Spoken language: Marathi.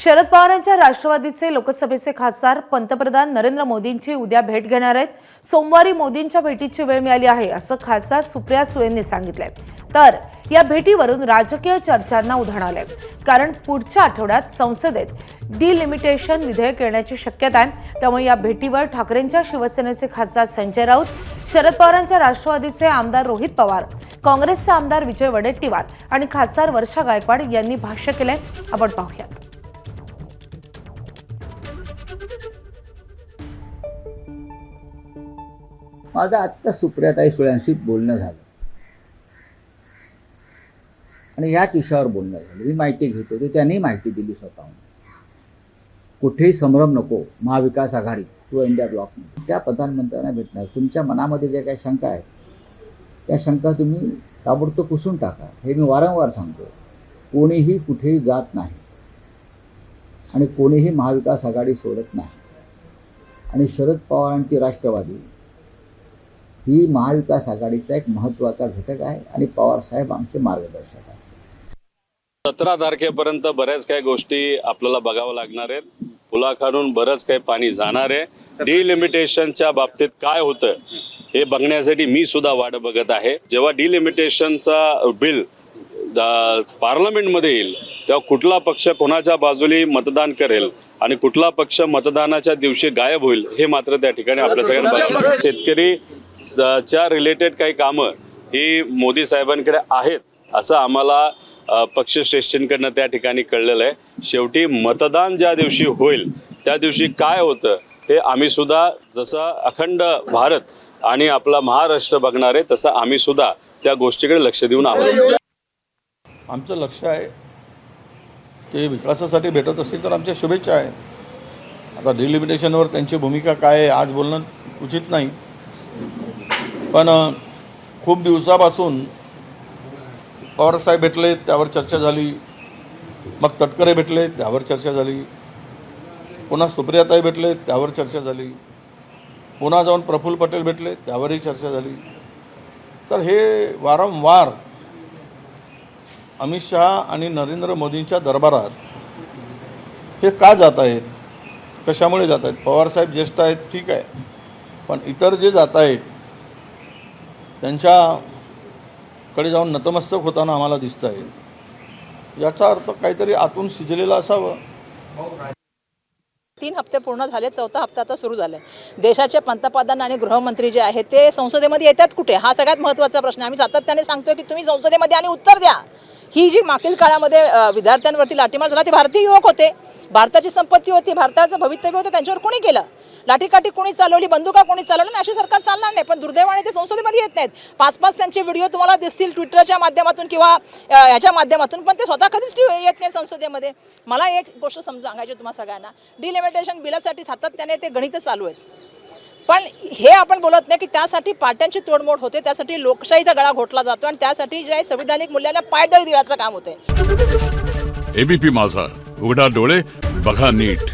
शरद पवारांच्या राष्ट्रवादीचे लोकसभेचे खासदार पंतप्रधान नरेंद्र मोदींची उद्या भेट घेणार आहेत। सोमवारी मोदींच्या भेटीची वेळ मिळाली आहे असं खासदार सुप्रिया सुळेंनी सांगितलंय। तर या भेटीवरून राजकीय चर्चांना उधाण आलंय, कारण पुढच्या आठवड्यात संसदेत डिलिमिटेशन विधेयक येण्याची शक्यता आहे। त्यामुळे या भेटीवर ठाकरेंच्या शिवसेनेचे खासदार संजय राऊत, शरद पवारांच्या राष्ट्रवादीचे आमदार रोहित पवार, काँग्रेसचे आमदार विजय वडेट्टीवार आणि खासदार वर्षा गायकवाड यांनी भाष्य केलंय। आपण पाहूयात। माझं आत्ता सुप्रियाताई सुळेंशी बोलणं झालं आणि ह्याच विषयावर बोलणं झालं। मी माहिती घेत होतो, त्यांनी माहिती दिली स्वतःहून। कुठेही संभ्रम नको, महाविकास आघाडी किंवा इंडिया ब्लॉक त्या प्रधानमंत्र्यांना भेटणार। तुमच्या मनामध्ये जे काही शंका आहेत त्या शंका तुम्ही ताबडतोब पुसून टाका। हे मी वारंवार सांगतो, कोणीही कुठेही जात नाही आणि कोणीही महाविकास आघाडी सोडत नाही। आणि शरद पवारांची राष्ट्रवादी ही महाविकास आघाडीचा एक महत्त्वाचा घटक आहे आणि पवार साहेब आमचे मार्गदर्शक आहेत। 17 तारखेपर्यंत बऱ्याच काही गोष्टी आपल्याला बघावं लागणार आहेत। पुलाखालून बरंच काही पाणी जाणार आहे। डिलिमिटेशनच्या बाबतीत काय होतं हे बघण्यासाठी मी सुद्धा वाट बघत आहे। जेव्हा डिलिमिटेशनचा बिल पार्लमेंटमध्ये येईल तेव्हा कुठला पक्ष कोणाच्या बाजूने मतदान करेल आणि कुठला पक्ष मतदानाच्या दिवशी गायब होईल हे मात्र त्या ठिकाणी आपल्या सगळ्यांना बघायचं। शेतकरी च्या रिलेटेड काही कामं ही मोदी साहेबांकडे आहेत असं आम्हाला पक्षश्रेष्ठींकडनं त्या ठिकाणी कळलेलं आहे। शेवटी मतदान ज्या दिवशी होईल त्या दिवशी काय होतं हे आम्ही सुद्धा, जसं अखंड भारत आणि आपला महाराष्ट्र बघणार आहे तसं आम्ही सुद्धा त्या गोष्टीकडे लक्ष देऊन आहोत। आमचं लक्ष आहे ते विकासासाठी भेटत असतील तर आमच्या शुभेच्छा आहेत। आता डिलिमिटेशनवर त्यांची भूमिका काय आहे आज बोलणं उचित नाही, पण खूप दिवसापासून पवारसाहेब भेटले त्यावर चर्चा झाली, मग तटकरे भेटले त्यावर चर्चा झाली, पुन्हा सुप्रियाताई भेटले त्यावर चर्चा झाली, पुन्हा जाऊन प्रफुल्ल पटेल भेटले त्यावरही चर्चा झाली। तर हे वारंवार अमित शहा आणि नरेंद्र मोदींच्या दरबारात हे का जात आहेत, कशामुळे जात आहेत? पवारसाहेब ज्येष्ठ आहेत ठीक आहे, पण इतर जे जात आहेत त्यांच्याकडे जाऊन नतमस्तक होताना आम्हाला दिसत आहे। याचा अर्थ काहीतरी आतून शिजलेला असावं। 3 हप्ते पूर्ण झाले, 4था हप्ता आता सुरू झालाय। देशाचे पंतप्रधान आणि गृहमंत्री जे आहेत ते संसदेमध्ये येतात कुठे, हा सगळ्यात महत्त्वाचा प्रश्न। आम्ही सातत्याने सांगतोय की तुम्ही संसदेमध्ये आणि उत्तर द्या। ही जी मागील काळामध्ये विद्यार्थ्यांवरती लाठीमार झाला ते भारतीय युवक होते, भारताची संपत्ती होती, भारताचं भवितव्य होतं, त्यांच्यावर कोणी केलं? लाठीकाठी कोणी चालवली, बंदुका कोणी चालवली? आणि अशी सरकार चालणार नाही। पण दुर्दैवाने ते संसदेमध्ये येत नाहीत। 5-5 त्यांचे व्हिडिओ तुम्हाला दिसतील ट्विटरच्या माध्यमातून किंवा ह्याच्या माध्यमातून, पण ते स्वतः कधीच येत नाही संसदेमध्ये। मला एक गोष्ट सांगायची तुम्हा सगळ्यांना, डिलिमिटेशन बिलासाठी सातत्याने ते गणित चालू आहेत, पण हे आपण बोलत नाही की त्यासाठी पाट्यांची तोडमोड होते, त्यासाठी लोकशाहीचा गळा घोटला जातो आणि त्यासाठी जे संविधानिक मूल्यांना पायदळी देण्याचं काम होते। एबीपी माझा, उघडा डोळे बघा नीट।